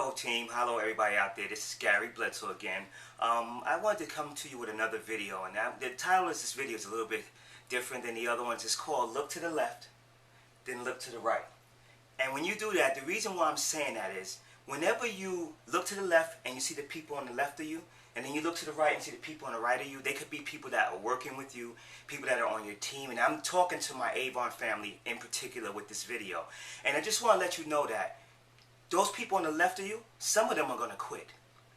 Hello team, hello everybody out there. This is Gary Bledsoe again. I wanted to come to you with another video, and the title of this video is a little bit different than the other ones. It's called Look to the Left, then Look to the Right. And when you do that, the reason why I'm saying that is whenever you look to the left and you see the people on the left of you, and then you look to the right and see the people on the right of you, they could be people that are working with you, people that are on your team. And I'm talking to my Avon family in particular with this video. And I just want to let you know that those people on the left of you, some of them are going to quit.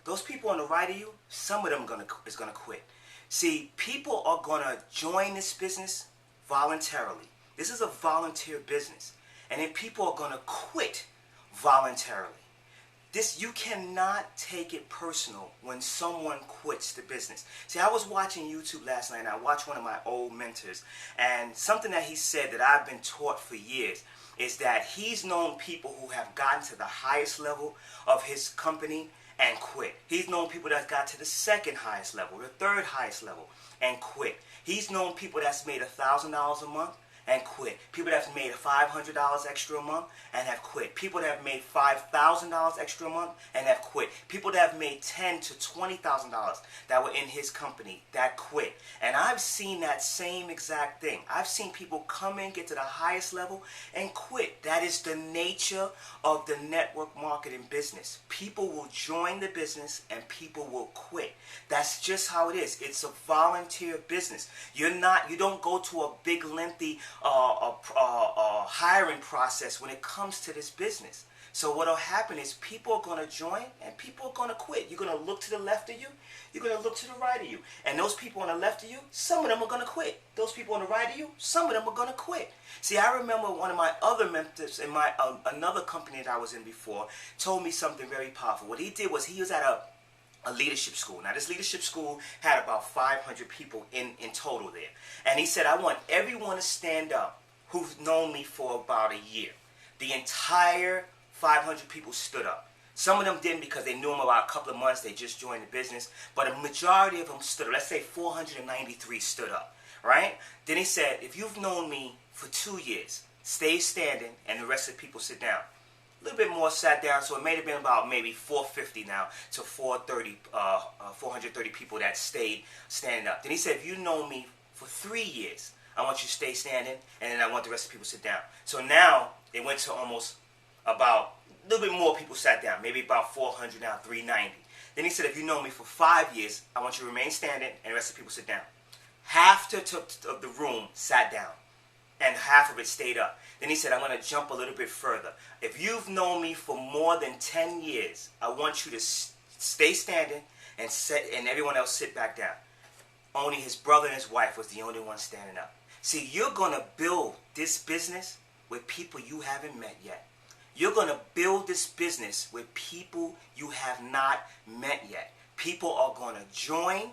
Those people on the right of you, some of them is going to quit. See, people are going to join this business voluntarily. This is a volunteer business. And then people are going to quit voluntarily. You cannot take it personal when someone quits the business. See, I was watching YouTube last night, and I watched one of my old mentors, and something that he said that I've been taught for years is that he's known people who have gotten to the highest level of his company and quit. He's known people that got to the second highest level, the third highest level, and quit. He's known people that's made $1,000 a month and quit. People that have made $500 extra a month and have quit. People that have made $5,000 extra a month and have quit. People that have made $10,000 to $20,000 that were in his company that quit. And I've seen that same exact thing. I've seen people come in, get to the highest level, and quit. That is the nature of the network marketing business. People will join the business and people will quit. That's just how it is. It's a volunteer business. You don't go to a big lengthy hiring process when it comes to this business. So what will happen is people are going to join and people are going to quit. You're going to look to the left of you. You're going to look to the right of you. And those people on the left of you, some of them are going to quit. Those people on the right of you, some of them are going to quit. See, I remember one of my other mentors in my another company that I was in before told me something very powerful. What he did was he was at a leadership school. Now, this leadership school had about 500 people in total there. And he said, I want everyone to stand up who's known me for about a year. The entire 500 people stood up. Some of them didn't because they knew him about a couple of months. They just joined the business. But a majority of them stood up. Let's say 493 stood up, right? Then he said, if you've known me for 2 years, stay standing and the rest of the people sit down. A little bit more sat down, so it may have been about maybe 450 now to 430 people that stayed standing up. Then he said, if you know me for 3 years, I want you to stay standing, and then I want the rest of the people to sit down. So now it went to almost about a little bit more people sat down, maybe about 400 now, 390. Then he said, if you know me for 5 years, I want you to remain standing, and the rest of the people sit down. Half of the room sat down, and half of it stayed up. Then he said, I'm going to jump a little bit further. If you've known me for more than 10 years, I want you to stay standing and everyone else sit back down. Only his brother and his wife was the only one standing up. See, you're going to build this business with people you haven't met yet. You're going to build this business with people you have not met yet. People are going to join.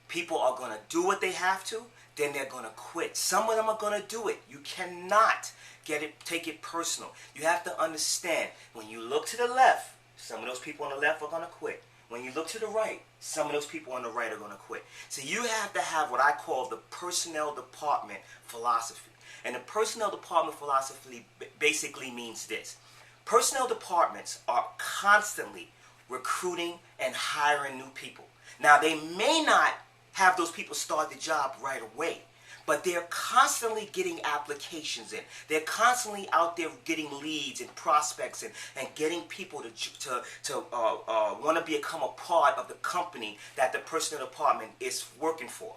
People are going to do what they have to. Then they're going to quit. Some of them are going to do it. You cannot take it personal. You have to understand, when you look to the left, some of those people on the left are going to quit. When you look to the right, some of those people on the right are going to quit. So you have to have what I call the personnel department philosophy. And the personnel department philosophy basically means this. Personnel departments are constantly recruiting and hiring new people. Now, they may not have those people start the job right away, but they're constantly getting applications in. They're constantly out there getting leads and prospects and getting people to want to become a part of the company that the personnel department is working for.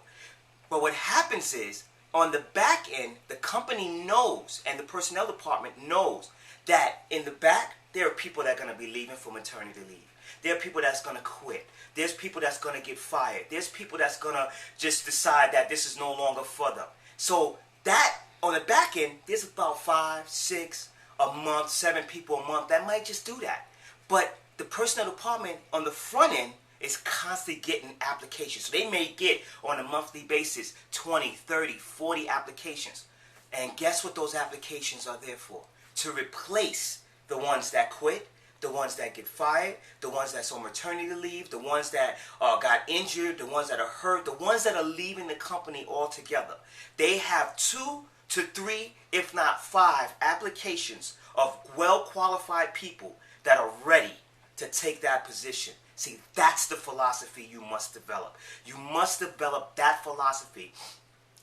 But what happens is, on the back end, the company knows and the personnel department knows that in the back, there are people that are going to be leaving for maternity leave. There are people that's going to quit. There's people that's going to get fired. There's people that's going to just decide that this is no longer for them. So that, on the back end, there's about 5, 6 a month, 7 people a month that might just do that. But the personnel department on the front end is constantly getting applications. So they may get, on a monthly basis, 20, 30, 40 applications. And guess what those applications are there for? To replace the ones that quit, the ones that get fired, the ones that's on maternity leave, the ones that got injured, the ones that are hurt, the ones that are leaving the company altogether. They have 2 to 3, if not 5, applications of well-qualified people that are ready to take that position. See, that's the philosophy you must develop. You must develop that philosophy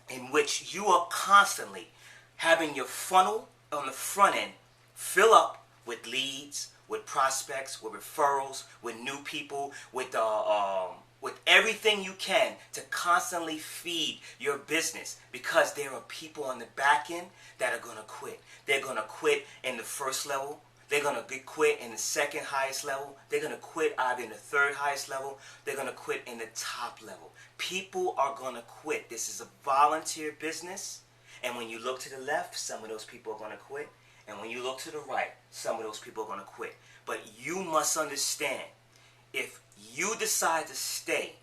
in which you are constantly having your funnel on the front end fill up with leads, with prospects, with referrals, with new people, with everything you can to constantly feed your business, because there are people on the back end that are going to quit. They're going to quit in the first level. They're going to quit in the second highest level. They're going to quit either in the third highest level. They're going to quit in the top level. People are going to quit. This is a volunteer business. And when you look to the left, some of those people are going to quit. And when you look to the right, some of those people are going to quit. But you must understand, if you decide to stay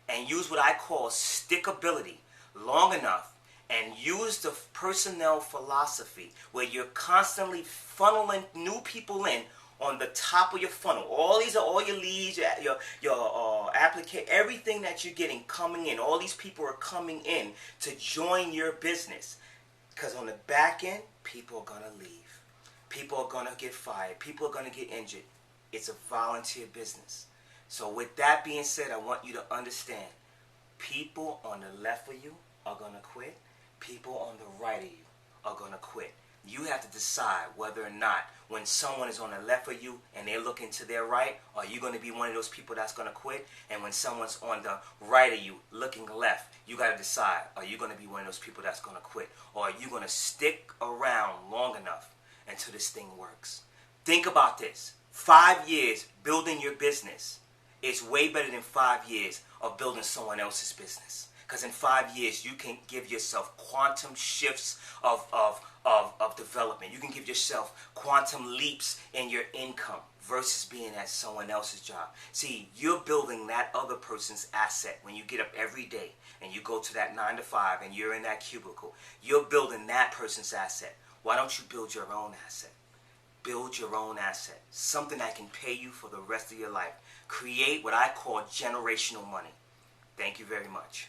and use what I call stickability long enough, and use the personnel philosophy where you're constantly funneling new people in on the top of your funnel. All these are all your leads, your application, everything that you're getting coming in. All these people are coming in to join your business. Because on the back end, people are going to leave. People are going to get fired. People are going to get injured. It's a volunteer business. So with that being said, I want you to understand, people on the left of you are going to quit. People on the right of you are going to quit. You have to decide whether or not, when someone is on the left of you and they're looking to their right, are you going to be one of those people that's going to quit? And when someone's on the right of you looking left, you got to decide, are you going to be one of those people that's going to quit? Or are you going to stick around long enough until this thing works? Think about this. 5 years building your business is way better than 5 years of building someone else's business. Because in 5 years, you can give yourself quantum shifts of development. You can give yourself quantum leaps in your income versus being at someone else's job. See, you're building that other person's asset when you get up every day and you go to that 9 to 5 and you're in that cubicle. You're building that person's asset. Why don't you build your own asset? Build your own asset. Something that can pay you for the rest of your life. Create what I call generational money. Thank you very much.